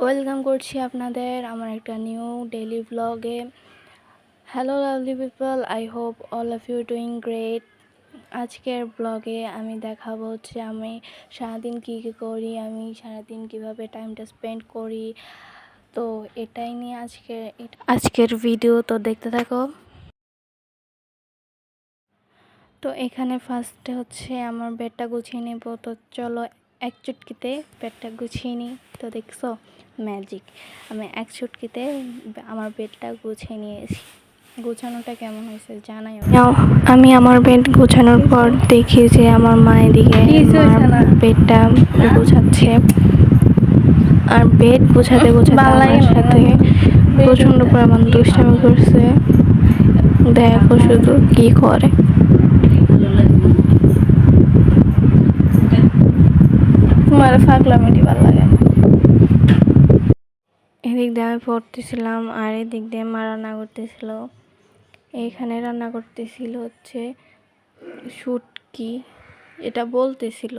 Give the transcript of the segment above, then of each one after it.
Welcome করছি আপনাদের আমার একটা নিউ ডেইলি ব্লগে। Hello lovely people, I hope all of you doing great. আজকের ব্লগে আমি দেখাবো হচ্ছে আমি সারাদিন কী কী করি, আমি সারাদিন কিভাবে টাইমটা স্পেন্ড করি। তো এটাই নিয়ে আজকের ভিডিও, তো দেখতে থাকো। তো এখানে ফার্স্টে হচ্ছে আমার বেডটা গুছিয়ে নেব। তো চলো এক চুটকিতে বেডটা গুছিয়ে নিই। তো দেখছো ম্যাজিক, আমি এক চুটকিতে আমার বেডটা গুছিয়ে নিয়েছি। গোছানোটা কেমন হয়েছে জানাই। আমি আমার বেড গোছানোর পর দেখি যে আমার মা এদিকে বেডটা গোছাচ্ছে। আর বেড গোছাতে গোছাতে আমার সাথে প্রচণ্ড পরিমাণ দুষ্টামি করছে। দেখো শুধু কি করে। তোমার ফাগলামিটি ভালো লাগে না। এদিক দিয়ে আমি পড়তেছিলাম আর এদিক দিয়ে মা রান্না করতেছিল। এইখানে রান্না করতেছিল হচ্ছে শুটকি, এটা বলতেছিল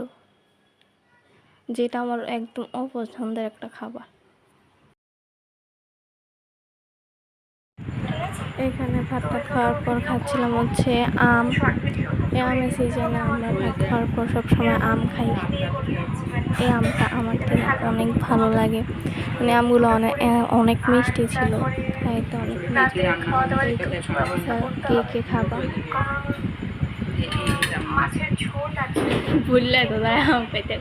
যেটা আমার একদম অপছন্দের একটা খাবার। এখানে ভাতটা খাওয়ার পর খাচ্ছিলাম হচ্ছে আম। এই আমের সিজনে আমরা ভাত খাওয়ার পর সবসময় আম খাই। এই আমটা আমার থেকে অনেক ভালো লাগে, মানে আমগুলো অনেক মিষ্টি ছিল, খাইতে অনেক মিষ্টি। কে কে খাবা ভুললে তো তাই আম পেতে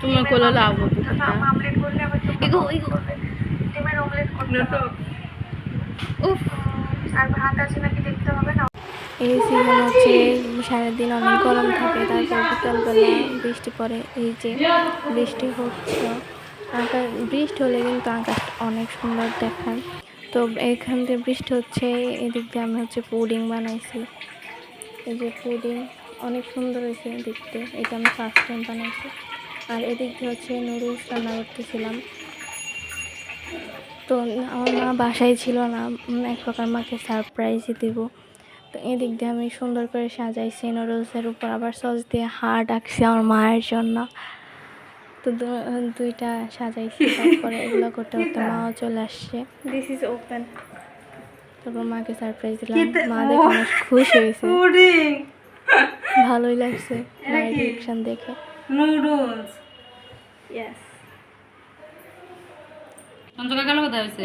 তুমি কোলো লাভ এই সিজন হচ্ছে সারাদিন অনেক গরম থাকে, তারপর বিকালবেলা বৃষ্টি পড়ে। এই যে বৃষ্টি হচ্ছে, আকাশ বৃষ্টি হলে কিন্তু আকাশ অনেক সুন্দর দেখায়। তো এখান থেকে বৃষ্টি হচ্ছে, এদিক দিয়ে আমি হচ্ছে পুডিং বানাইছি। এই যে পুডিং অনেক সুন্দর হয়েছে দেখতে, এটা আমি ফার্স্ট টাইম বানাইছি। আর এদিক দিয়ে হচ্ছে নুডলস রান্না করতেছিলাম। তো আমার মা বাসায় ছিল না, এক প্রকার মাকে সারপ্রাইজই দেব। তো এদিক দিয়ে আমি সুন্দর করে সাজাইছি, নুডলসের উপর আবার সস দিয়ে হার্ট আঁকছি আমার মায়ের জন্য। তো দুইটা সাজাইছি, তারপরে এগুলো করতে করতে মাও চলে আসছে। This is open. তারপর মাকে সারপ্রাইজ দিলাম, মা দেখে অনেক খুশি হয়েছে, ভালোই লাগছে মায়ের রিঅ্যাকশন দেখে। Noodles yes.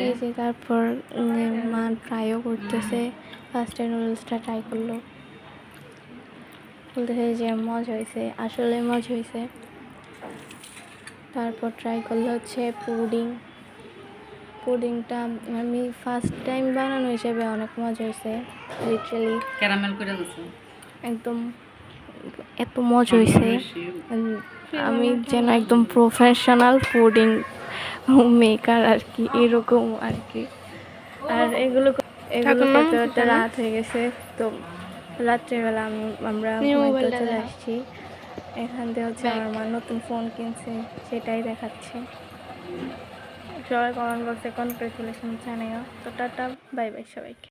এই যে তারপর মা ট্রাইও করতেছে, ফার্স্টে নুডলসটা ট্রাই করলো, বলতেছে যে মজা হয়েছে, আসলে মজা হয়েছে। তারপর ট্রাই করলো হচ্ছে পুডিংটা আমি ফার্স্ট টাইম বানানো হিসেবে অনেক মজা হয়েছে। লিটারালি ক্যারামেল করে দিয়েছে, একদম এত মজা হয়েছে, আমি যেন একদম প্রফেশনাল পুডিং মেকার আর কি, এরকম আর কি। আর এগুলো করতে করতে রাত হয়ে গেছে। তো রাত্রেবেলা আমরা ঘুমাইতে চলে আসছি। এখান থেকে হচ্ছে আমার মা নতুন ফোন কিনছে, সেটাই দেখাচ্ছে। সবাই কমেন্ট বক্সে কনগ্রেচুলেশন জানাইও। তো টাটা, বাই বাই সবাইকে।